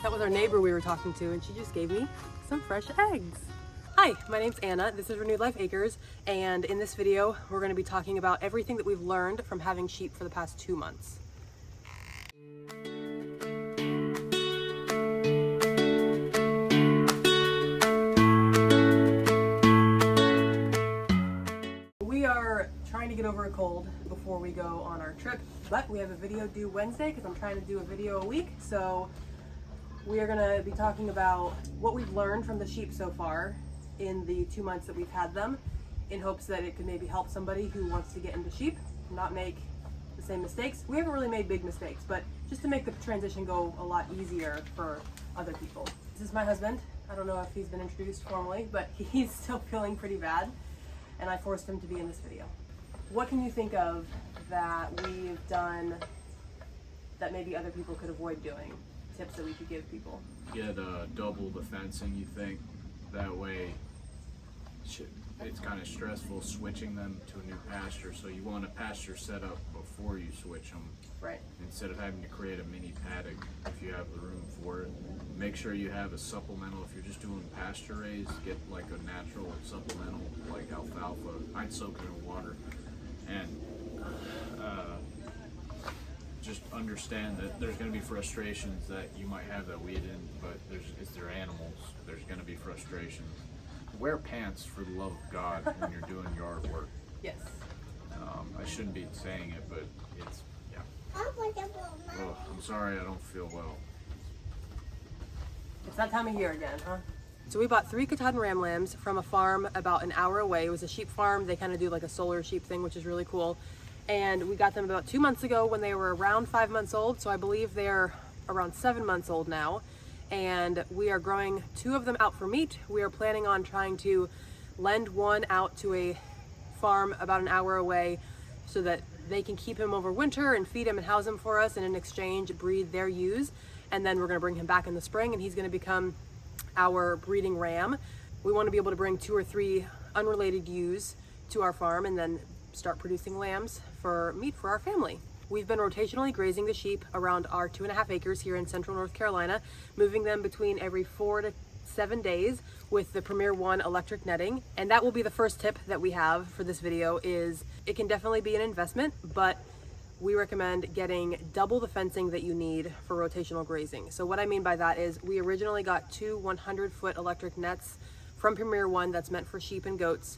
That was our neighbor we were talking to, and she just gave me some fresh eggs. Hi, my name's Anna. This is Renewed Life Acres, and in this video, we're going to be talking about everything that we've learned from having sheep for the past 2 months. We are trying to get over a cold before we go on our trip, but we have a video due Wednesday because I'm trying to do a video a week, so we are going to be talking about what we've learned from the sheep so far in the 2 months that we've had them, in hopes that it could maybe help somebody who wants to get into sheep, not make the same mistakes. We haven't really made big mistakes, but just to make the transition go a lot easier for other people. This is my husband. I don't know if he's been introduced formally, but he's still feeling pretty bad, and I forced him to be in this video. What can you think of that we've done that maybe other people could avoid doing? Tips that we could give people? Get double the fencing, you think. That way it's kind of stressful switching them to a new pasture, so you want a pasture set up before you switch them. Right. Instead of having to create a mini paddock if you have the room for it. Make sure you have a supplemental. If you're just doing pasture raised, get like a natural supplemental like alfalfa. I'd soak it in water. And just understand that there's going to be frustrations that you might have that we didn't, but it's their animals. There's going to be frustrations. Wear pants for the love of God when you're doing yard work. Yes. I shouldn't be saying it, but it's, yeah. Oh, I'm sorry I don't feel well. It's that time of year again, huh? So we bought 3 Katahdin ram lambs from a farm about an hour away. It was a sheep farm. They kind of do like a solar sheep thing, which is really cool. And we got them about 2 months ago when they were around 5 months old. So I believe they're around 7 months old now. And we are growing 2 of them out for meat. We are planning on trying to lend one out to a farm about an hour away so that they can keep him over winter and feed him and house him for us, and in exchange breed their ewes. And then we're gonna bring him back in the spring and he's gonna become our breeding ram. We wanna be able to bring 2 or 3 unrelated ewes to our farm and then start producing lambs for meat for our family. We've been rotationally grazing the sheep around our 2.5 acres here in central North Carolina, moving them between every 4 to 7 days with the Premier One electric netting. And that will be the first tip that we have for this video. Is it can definitely be an investment, but we recommend getting double the fencing that you need for rotational grazing. So what I mean by that is we originally got 2 100-foot electric nets from Premier One that's meant for sheep and goats.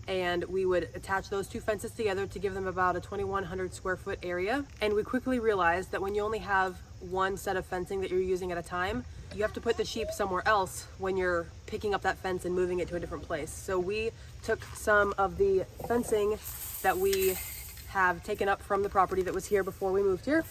And we would attach those 2 fences together to give them about a 2,100 square foot area. And we quickly realized that when you only have 1 set of fencing that you're using at a time, you have to put the sheep somewhere else when you're picking up that fence and moving it to a different place. So we took some of the fencing that we have taken up from the property that was here before we moved here,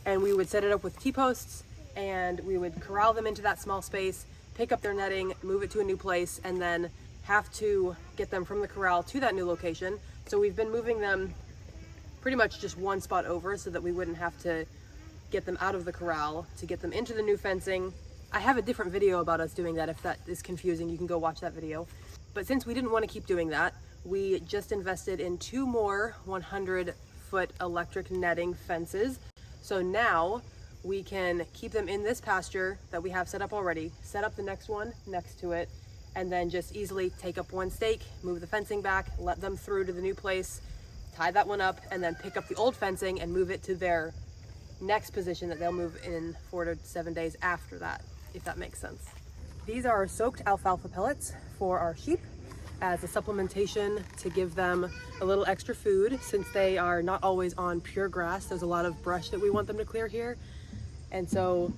and we would set it up with T-posts, and we would corral them into that small space, pick up their netting, move it to a new place, and then have to get them from the corral to that new location. So we've been moving them pretty much just 1 spot over so that we wouldn't have to get them out of the corral to get them into the new fencing. I have a different video about us doing that. If that is confusing, you can go watch that video. But since we didn't want to keep doing that, we just invested in 2 more 100-foot electric netting fences. So now we can keep them in this pasture that we have set up already, set up the next one next to it, and then just easily take up 1 stake, move the fencing back, let them through to the new place, tie that one up, and then pick up the old fencing and move it to their next position that they'll move in 4 to 7 days after that, if that makes sense. These are soaked alfalfa pellets for our sheep as a supplementation to give them a little extra food since they are not always on pure grass. There's a lot of brush that we want them to clear here. And so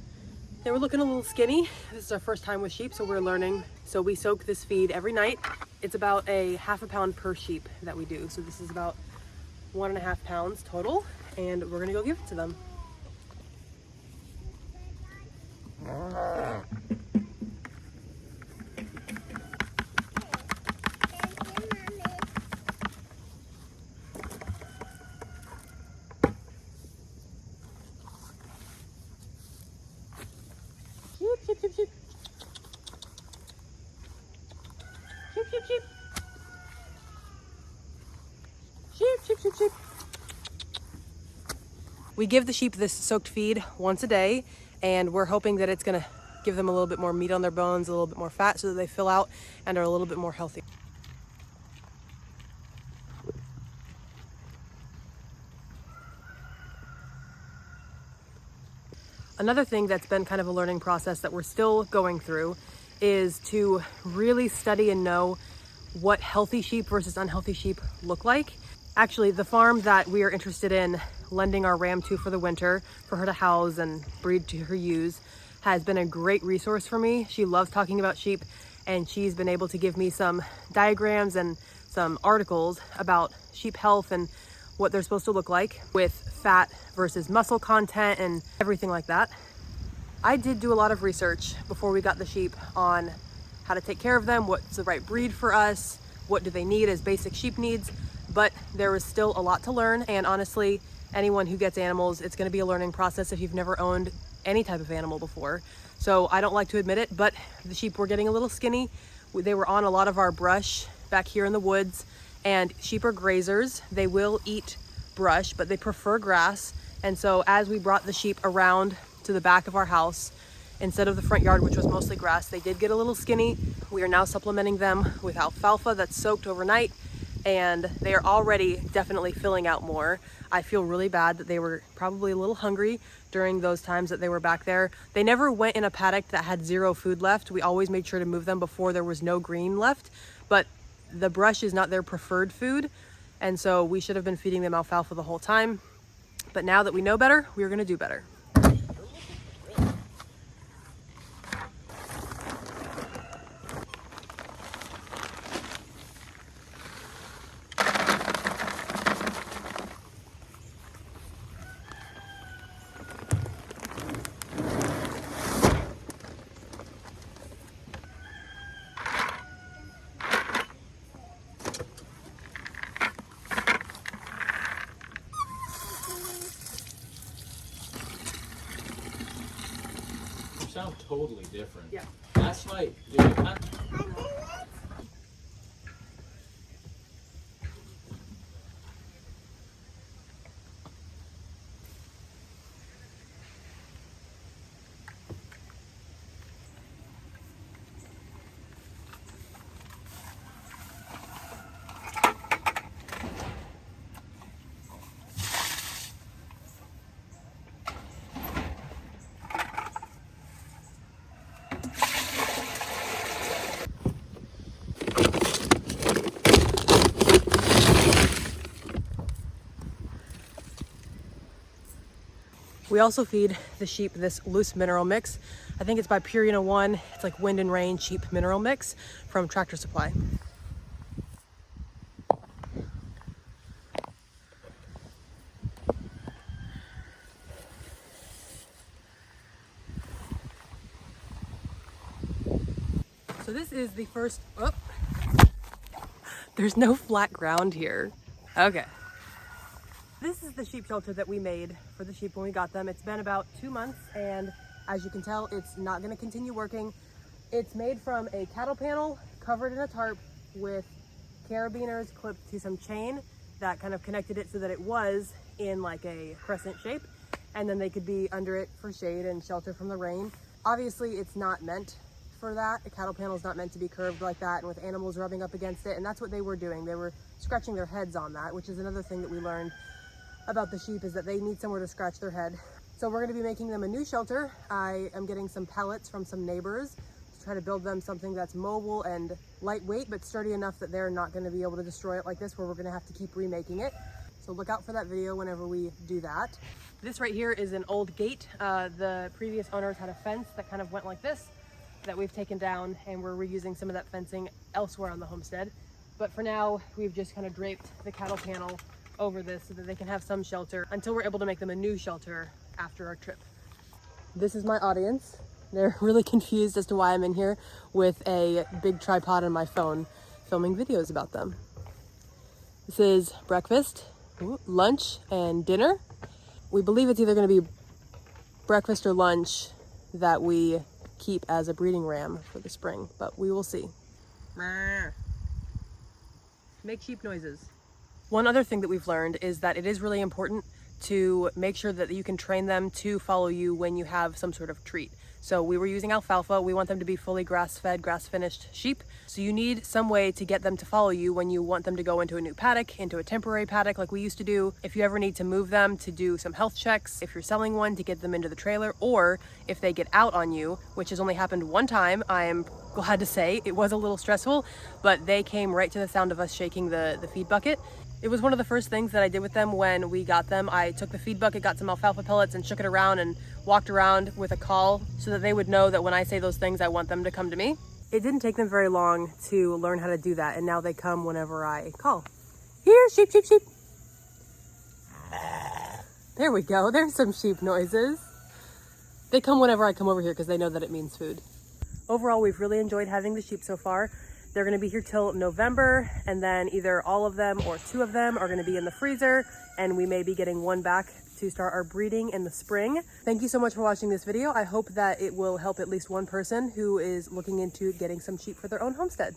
they were looking a little skinny. This is our first time with sheep, so we're learning. So we soak this feed every night. It's about a ½ a pound per sheep that we do. So this is about 1.5 pounds total, and we're gonna go give it to them. Sheep, sheep, sheep, sheep. Sheep, sheep, sheep. Sheep, sheep, sheep, sheep. We give the sheep this soaked feed once a day, and we're hoping that it's gonna give them a little bit more meat on their bones, a little bit more fat, so that they fill out and are a little bit more healthy. Another thing that's been kind of a learning process that we're still going through is to really study and know what healthy sheep versus unhealthy sheep look like. Actually, the farm that we are interested in lending our ram to for the winter, for her to house and breed to her ewes, has been a great resource for me. She loves talking about sheep, and she's been able to give me some diagrams and some articles about sheep health and what they're supposed to look like with fat versus muscle content and everything like that. I did do a lot of research before we got the sheep on how to take care of them, what's the right breed for us, what do they need as basic sheep needs, but there was still a lot to learn. And honestly, anyone who gets animals, it's going to be a learning process if you've never owned any type of animal before. So I don't like to admit it, but the sheep were getting a little skinny. They were on a lot of our brush back here in the woods, and sheep are grazers. They will eat brush, but they prefer grass. And so as we brought the sheep around to the back of our house, instead of the front yard, which was mostly grass, they did get a little skinny. We are now supplementing them with alfalfa that's soaked overnight, and they are already definitely filling out more. I feel really bad that they were probably a little hungry during those times that they were back there. They never went in a paddock that had zero food left. We always made sure to move them before there was no green left, but the brush is not their preferred food, and so we should have been feeding them alfalfa the whole time. But now that we know better, we're gonna do better. Sound totally different. Yeah. That's like, dude, We also feed the sheep this loose mineral mix. I think it's by Purina One. It's like Wind and Rain sheep mineral mix from Tractor Supply. So this is the first, there's no flat ground here. Okay. This is the sheep shelter that we made for the sheep when we got them. It's been about 2 months, and as you can tell, it's not going to continue working. It's made from a cattle panel covered in a tarp with carabiners clipped to some chain that kind of connected it so that it was in like a crescent shape, and then they could be under it for shade and shelter from the rain. Obviously, it's not meant for that. A cattle panel is not meant to be curved like that and with animals rubbing up against it, and that's what they were doing. They were scratching their heads on that, which is another thing that we learned about the sheep, is that they need somewhere to scratch their head. So we're going to be making them a new shelter. I am getting some pellets from some neighbors to try to build them something that's mobile and lightweight but sturdy enough that they're not going to be able to destroy it like this, where we're going to have to keep remaking it. So look out for that video whenever we do that. This right here is an old gate. The previous owners had a fence that kind of went like this that we've taken down, and we're reusing some of that fencing elsewhere on the homestead. But for now, we've just kind of draped the cattle panel over this so that they can have some shelter until we're able to make them a new shelter after our trip. This is my audience. They're really confused as to why I'm in here with a big tripod on my phone filming videos about them. This is breakfast, lunch, and dinner. We believe it's either going to be breakfast or lunch that we keep as a breeding ram for the spring, but we will see. Make sheep noises. One other thing that we've learned is that it is really important to make sure that you can train them to follow you when you have some sort of treat. So we were using alfalfa. We want them to be fully grass-fed, grass-finished sheep. So you need some way to get them to follow you when you want them to go into a new paddock, into a temporary paddock like we used to do. If you ever need to move them to do some health checks, if you're selling one to get them into the trailer, or if they get out on you, which has only happened one time, I am glad to say. It was a little stressful, but they came right to the sound of us shaking the feed bucket. It was one of the first things that I did with them when we got them. I took the feed bucket, got some alfalfa pellets, and shook it around and walked around with a call so that they would know that when I say those things, I want them to come to me. It didn't take them very long to learn how to do that, and now they come whenever I call. Here, sheep, sheep, sheep. There we go. There's some sheep noises. They come whenever I come over here because they know that it means food. Overall, we've really enjoyed having the sheep so far. They're going to be here till November, and then either all of them or 2 of them are going to be in the freezer, and we may be getting one back to start our breeding in the spring. Thank you so much for watching this video. I hope that it will help at least one person who is looking into getting some sheep for their own homestead.